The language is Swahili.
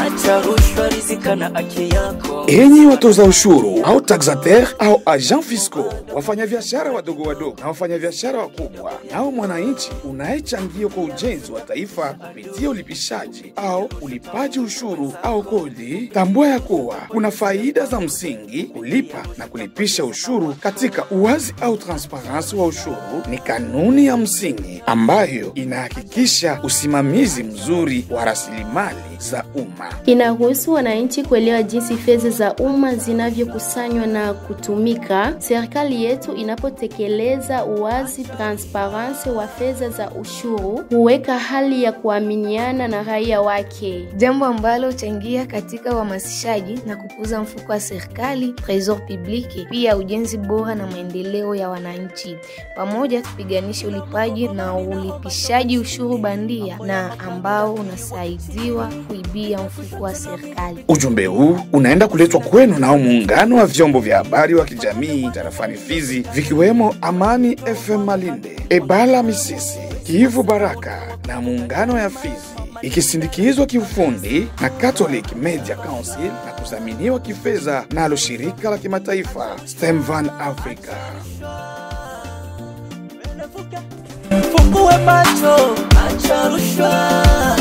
acha rushwa, rizika na haki yako. Enyi watoza ushuru au taxateur au agent fiscaux, wafanyabiashara wadogo wadogo na wafanyabiashara wakubwa, nao mwananchi unayechangia kwa ujenzi wa taifa kupitia ulipishaji au ulipaji ushuru au kodi, tambua ya kuwa kuna faida za msingi kulipa na kulipisha ushuru katika uwazi au transparency wa ushuru. Ni kanuni ya msingi ambayo inahakikisha usimamizi mzuri wa rasilimali za umma. Inaruhusu wananchi kuelewa jinsi fedha za umma zinavyokusanywa na kutumika. Serikali yetu inapotekeleza uwazi, transparency wa fedha za ushuru, huweka hali ya kuaminiana na raia wake, jambo ambalo changia katika uhamasishaji na kukuza mfuko wa serikali, trésor public, pia ujenzi bora na maendeleo ya wananchi. Pamoja tupiganishe ulipaji na ulipishaji ushuru bandia na ambao unasaidiwa kuibia mfuko wa serikali. Ujumbe huu unaenda kuletwa kwenu na muungano wa vyombo vya habari wa kijamii tarafani Fizi, vikiwemo Amani FM Malinde, Ebala Misisi, Kivu Baraka na muungano ya Fizi, ikisindikizwa kiufundi na Catholic Media Council na kudhaminiwa kifedha nalo shirika la kimataifa STEM Van Africa. Fungue macho, acha rushwa.